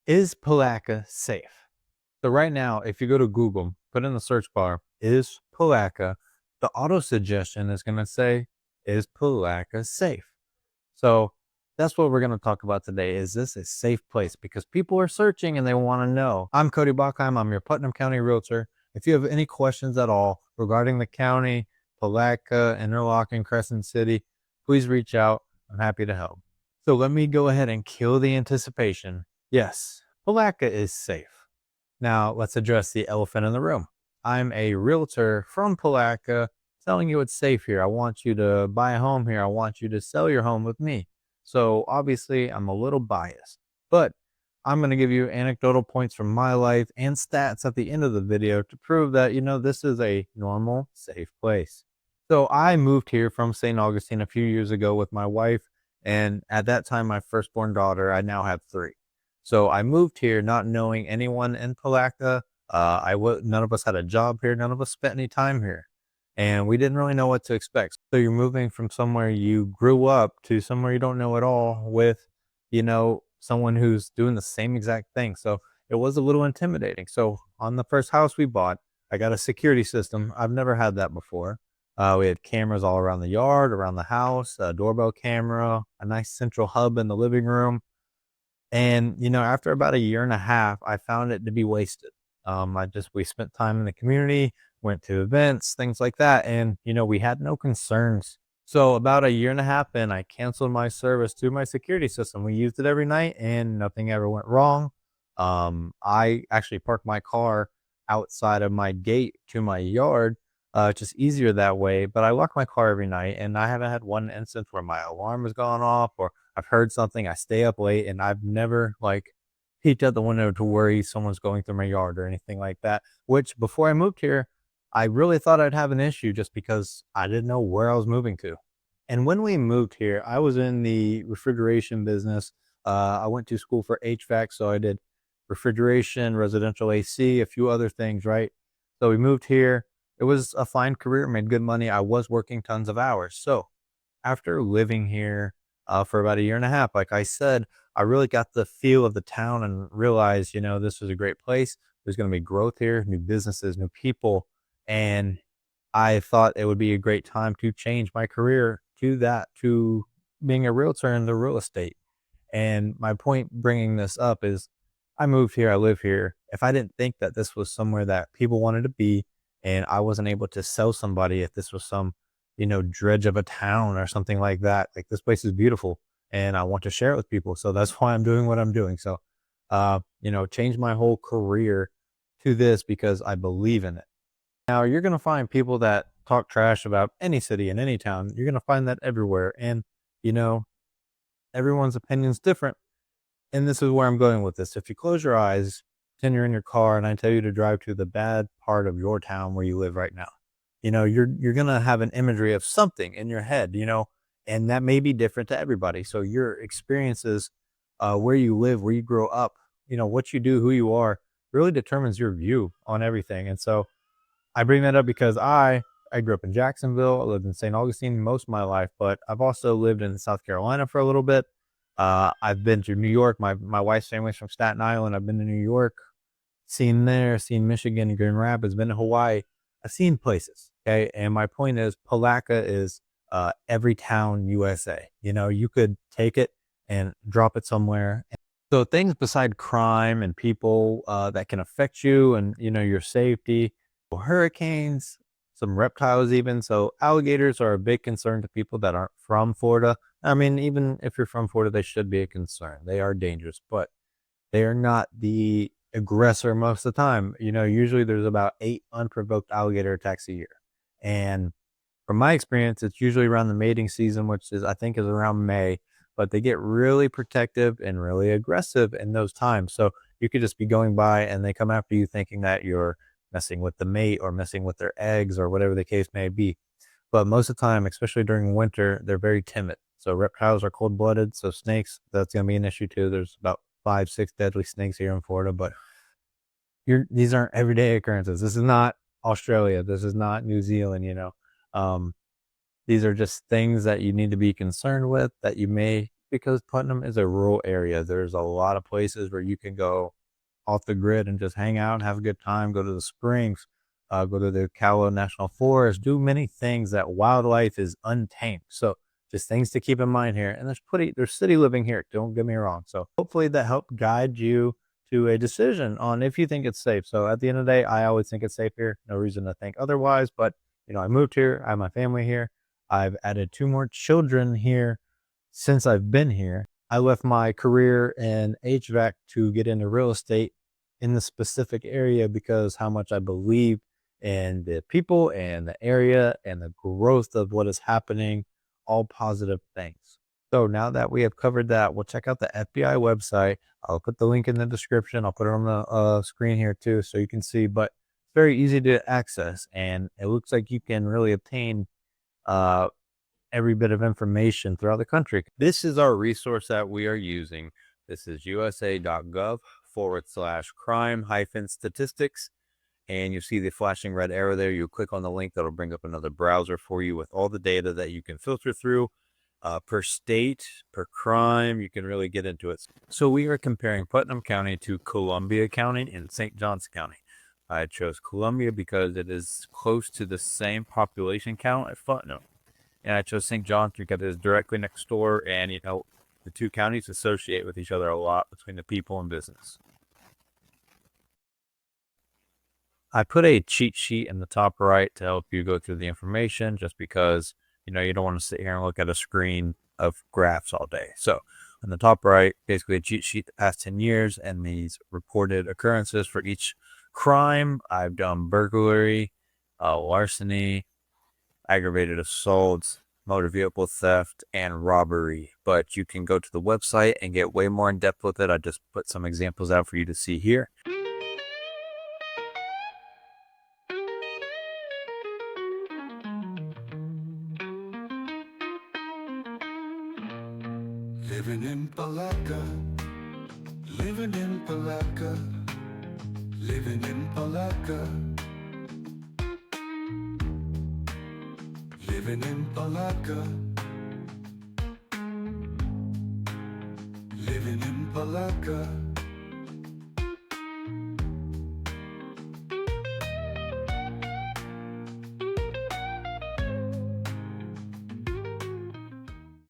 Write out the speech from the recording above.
Is Palatka safe? So right now, if you go to Google, put in the search bar, is Palatka, the auto suggestion is going to say, is Palatka safe? So that's what we're going to talk about today. Is this a safe place? Because people are searching and they want to know. I'm Cody Bockheim. I'm your Putnam County Realtor. If you have any questions at all regarding the county, Palatka, Interlochen, Crescent City, please reach out. I'm happy to help. So let me go ahead and kill the anticipation. Yes, Palatka is safe. Now let's address the elephant in the room. I'm a realtor from Palatka telling you it's safe here. I want you to buy a home here. I want you to sell your home with me. So obviously I'm a little biased, but I'm going to give you anecdotal points from my life and stats at the end of the video to prove that, this is a normal, safe place. So I moved here from St. Augustine a few years ago with my wife. And at that time, my firstborn daughter, I now have three. So I moved here not knowing anyone in Palatka. None of us had a job here. None of us spent any time here. And we didn't really know what to expect. So you're moving from somewhere you grew up to somewhere you don't know at all with, someone who's doing the same exact thing. So it was a little intimidating. So on the first house we bought, I got a security system. I've never had that before. We had cameras all around the yard, around the house, a doorbell camera, a nice central hub in the living room. And, after about a year and a half, I found it to be wasted. We spent time in the community, went to events, things like that. And, we had no concerns. So about a year and a half in, I canceled my service to my security system. We used it every night and nothing ever went wrong. I actually parked my car outside of my gate to my yard. Just easier that way. But I lock my car every night and I haven't had one instance where my alarm has gone off or I've heard something. I stay up late and I've never peeked out the window to worry someone's going through my yard or anything like that. Which before I moved here, I really thought I'd have an issue just because I didn't know where I was moving to. And when we moved here, I was in the refrigeration business. I went to school for HVAC, so I did refrigeration, residential AC, a few other things, right? So we moved here. It was a fine career, made good money. I was working tons of hours. So after living here for about a year and a half, like I said, I really got the feel of the town and realized, this was a great place. There's going to be growth here, new businesses, new people. And I thought it would be a great time to change my career to being a realtor in the real estate. And my point bringing this up is I moved here, I live here. If I didn't think that this was somewhere that people wanted to be and I wasn't able to sell somebody if this was some, dredge of a town or something like that, like this place is beautiful and I want to share it with people. So that's why I'm doing what I'm doing. So, change my whole career to this because I believe in it. Now, you're going to find people that talk trash about any city and any town. You're going to find that everywhere. And, you know, everyone's opinion's different. And this is where I'm going with this. If you close your eyes, pretend you're in your car and I tell you to drive to the bad part of your town where you live right now, you're going to have an imagery of something in your head, and that may be different to everybody. So your experiences, where you live, where you grow up, what you do, who you are, really determines your view on everything. And so I bring that up because I grew up in Jacksonville. I lived in St. Augustine most of my life, but I've also lived in South Carolina for a little bit. I've been to New York. My wife's family's from Staten Island. I've been to New York, seen Michigan, Grand Rapids, been to Hawaii. I've seen places. Okay. And my point is Palatka is every town USA. You could take it and drop it somewhere. So things beside crime and people that can affect you and your safety, hurricanes, some reptiles even. So alligators are a big concern to people that aren't from Florida. I mean, even if you're from Florida, they should be a concern. They are dangerous, but they are not the aggressor most of the time. Usually there's about 8 unprovoked alligator attacks a year. And from my experience, it's usually around the mating season, which I think is around May, but they get really protective and really aggressive in those times. So you could just be going by and they come after you thinking that you're messing with the mate or messing with their eggs or whatever the case may be. But most of the time, especially during winter, they're very timid. So reptiles are cold-blooded. So snakes, that's going to be an issue too. There's about 5, 6 deadly snakes here in Florida, but these aren't everyday occurrences. This is not Australia. This is not New Zealand. Um, these are just things that you need to be concerned with that you may because Putnam is a rural area. There's a lot of places where you can go off the grid and just hang out and have a good time, go to the springs, go to the Calo National Forest, do many things that wildlife is untamed. So just things to keep in mind here. And there's city living here. Don't get me wrong. So hopefully that helped guide you to a decision on if you think it's safe. So at the end of the day, I always think it's safe here. No reason to think otherwise. But I moved here. I have my family here. I've added 2 more children here since I've been here. I left my career in HVAC to get into real estate in the specific area because how much I believe in the people and the area and the growth of what is happening, all positive things. So now that we have covered that, we'll check out the FBI website. I'll put the link in the description. I'll put it on the screen here too so you can see, but it's very easy to access and it looks like you can really obtain every bit of information throughout the country. This is our resource that we are using. This is usa.gov/crime-statistics. And you see the flashing red arrow there. You click on the link, that'll bring up another browser for you with all the data that you can filter through per state, per crime. You can really get into it. So we are comparing Putnam County to Columbia County and St. Johns County. I chose Columbia because it is close to the same population count as Putnam. And I chose St. Johns because it is directly next door, and the 2 counties associate with each other a lot between the people and business. I put a cheat sheet in the top right to help you go through the information just because, you don't want to sit here and look at a screen of graphs all day. So in the top right, basically a cheat sheet the past 10 years and these reported occurrences for each crime. I've done burglary, larceny, aggravated assault, motor vehicle theft, and robbery. But you can go to the website and get way more in depth with it. I just put some examples out for you to see here. Living in Palatka, living in Palatka, living in Palatka, living in Palatka, living in Palatka.